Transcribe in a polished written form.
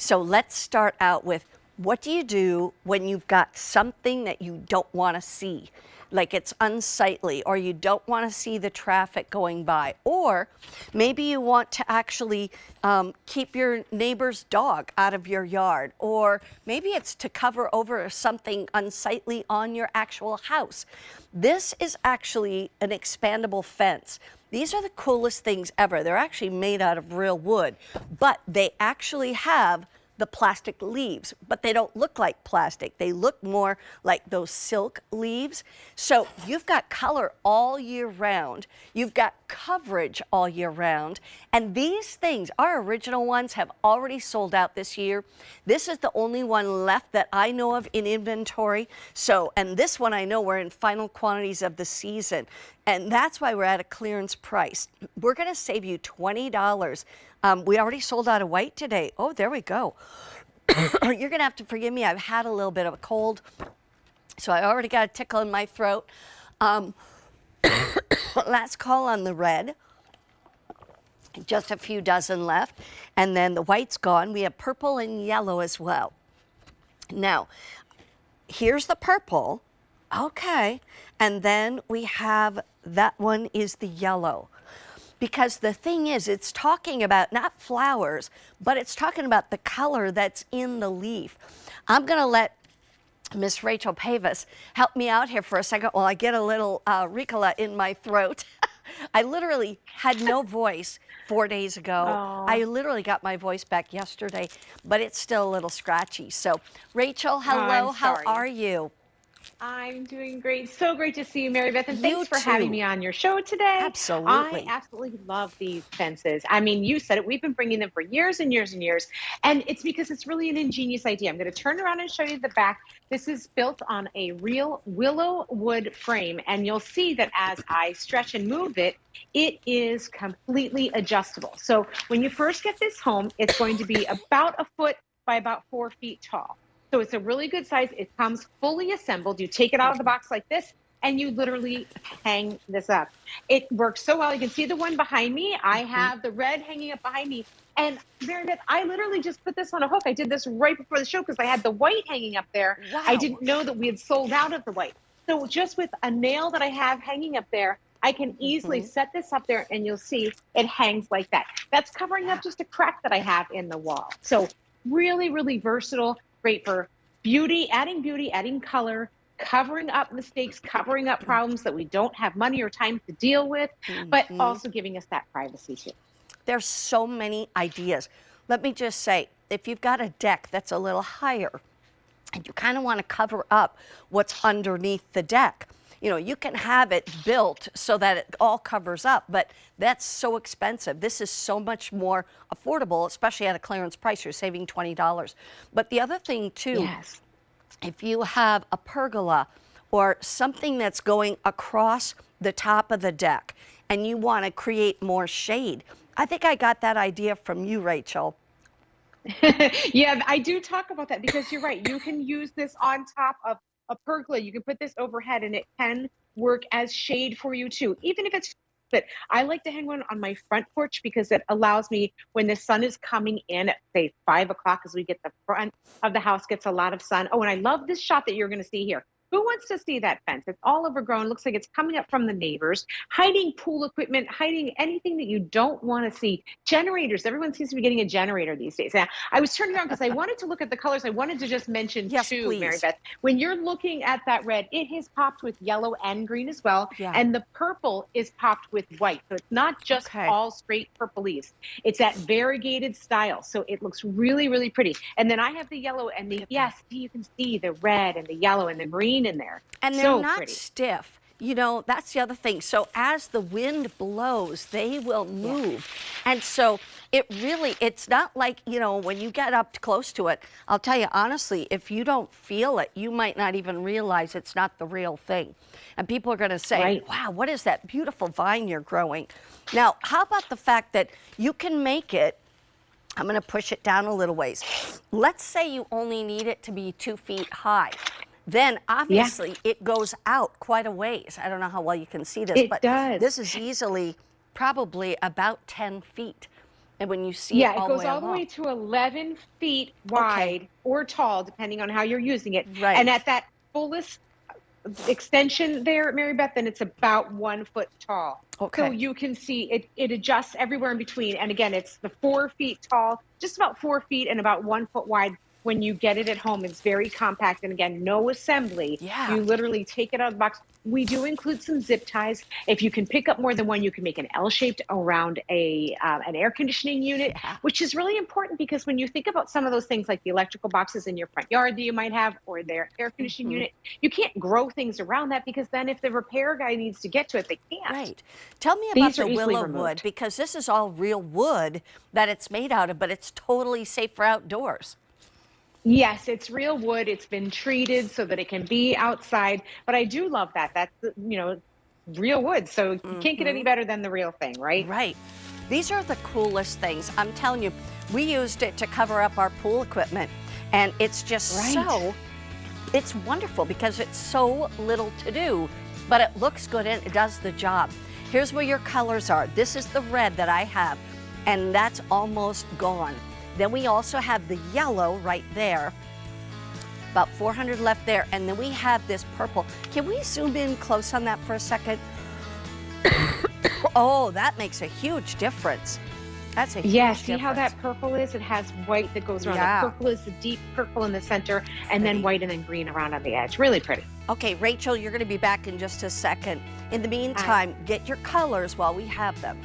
So let's start out with, what do you do when you've got something that you don't want to see? Like it's unsightly, or you don't want to see the traffic going by, or maybe you want to actually keep your neighbor's dog out of your yard, or maybe it's to cover over something unsightly on your actual house. This is actually an expandable fence. These are the coolest things ever. They're actually made out of real wood, but they actually have the plastic leaves, but they don't look like plastic. They look more like those silk leaves. So you've got color all year round. You've got coverage all year round. And these things, our original ones, have already sold out this year. This is the only one left that I know of in inventory. So, and this one I know we're in final quantities of the season. And that's why we're at a clearance price. We're gonna save you $20. We already sold out of white today. Oh, there we go. You're gonna have to forgive me. I've had a little bit of a cold, so I already got a tickle in my throat. Last call on the red. Just a few dozen left. And then the white's gone. We have purple and yellow as well. Now, here's the purple. Okay. And then we have, that one is the yellow. Because the thing is, it's talking about not flowers, but it's talking about the color that's in the leaf. I'm gonna let Miss Rachel Pavis help me out here for a second while I get a little Ricola in my throat. I literally had no voice 4 days ago. Oh, I literally got my voice back yesterday, but it's still a little scratchy. So Rachel, hello, I'm how sorry. are you? I'm doing great. So great to see you, Mary Beth, and You thanks for having too. me on your show today. I Absolutely. absolutely love these fences. I mean, you said it. We've been bringing them for years and years and years, and it's because it's really an ingenious idea. I'm going to turn around and show you the back. This is built on a real willow wood frame, and you'll see that as I stretch and move it, it is completely adjustable. So when you first get this home, it's going to be about a foot by about 4 feet tall. So it's a really good size. It comes fully assembled. You take it out of the box like this, and you literally hang this up. It works so well. You can see the one behind me. I have the red hanging up behind me. And Mary Beth, I literally just put this on a hook. I did this right before the show because I had the white hanging up there. I Wow. didn't know that we had sold out of the white. So just with a nail that I have hanging up there, I can easily set this up there, and you'll see it hangs like that. That's covering up just a crack that I have in the wall. So really, really versatile. Great for beauty, adding color, covering up mistakes, covering up problems that we don't have money or time to deal with, but also giving us that privacy too. There's so many ideas. Let me just say, if you've got a deck that's a little higher and you kind of want to cover up what's underneath the deck, you know, you can have it built so that it all covers up, but that's so expensive. This is so much more affordable, especially at a clearance price. You're saving $20. But the other thing too, Yes. if you have a pergola or something that's going across the top of the deck and you want to create more shade, I think I got that idea from you, Rachel. Yeah, I do talk about that because you're right. You can use this on top of a pergola. You can put this overhead and it can work as shade for you too, even if it's. But I like to hang one on my front porch because it allows me when the sun is coming in at say 5 o'clock, as we get the front of the house gets a lot of sun. Oh, and I love this shot that you're going to see here. Who wants to see that fence? It's all overgrown. Looks like it's coming up from the neighbors, hiding pool equipment, hiding anything that you don't want to see. Generators. Everyone seems to be getting a generator these days. Now, I was turning around because I wanted to look at the colors. I wanted to just mention Yes, too, Mary please. Beth, when you're looking at that red, it has popped with yellow and green as well. Yeah. And the purple is popped with white. So it's not just Okay. all straight purple leaves. It's that variegated style. So it looks really, really pretty. And then I have the yellow and the, yes, you can see the red and the yellow and the green in there. And they're So not pretty. stiff. You know, that's the other thing. So as the wind blows, they will move. And so it really, it's not like, you know, when you get up close to it, I'll tell you honestly, if you don't feel it, you might not even realize it's not the real thing. And people are going to say, Right. wow, what is that beautiful vine you're growing? Now, how about the fact that you can make it, I'm going to push it down a little ways. Let's say you only need it to be 2 feet high. Then obviously it goes out quite a ways. I don't know how well you can see this, It but does. this is easily probably about 10 feet. And when you see it Yeah, it all the goes way all the way along. to 11 feet Okay, wide or tall, depending on how you're using it. And right. at that fullest extension there, Mary Beth, then it's about 1 foot tall. So Okay. you can see it adjusts everywhere in between. And again, it's the 4 feet tall, just about 4 feet and about 1 foot wide. When you get it at home, it's very compact. And again, no assembly. Yeah. You literally take it out of the box. We do include some zip ties. If you can pick up more than one, you can make an L-shaped around a an air conditioning unit, Yeah. which is really important because when you think about some of those things like the electrical boxes in your front yard that you might have, or their air conditioning Hmm. unit, you can't grow things around that because then if the repair guy needs to get to it, they can't. Right. Tell me about These are the easily willow wood removed. because this is all real wood that it's made out of, but it's totally safe for outdoors. Yes, it's real wood. It's been treated so that it can be outside. But I do love that. That's, real wood. So you can't get any Hmm. better than the real thing, right? Right. These are the coolest things. I'm telling you, we used it to cover up our pool equipment, and it's just Right. it's wonderful because it's so little to do, but it looks good and it does the job. Here's where your colors are. This is the red that I have, and that's almost gone. Then we also have the yellow right there, about 400 left there, and then we have this purple. Can we zoom in close on that for a second? Oh, that makes a huge difference. That's a Yeah, huge see how difference. that purple is? It has white that goes around. Yeah. The purple is the deep purple in the center, and then Pretty. white and then green around on the edge. Really pretty. Okay, Rachel, you're going to be back in just a second. In the meantime, get your colors while we have them.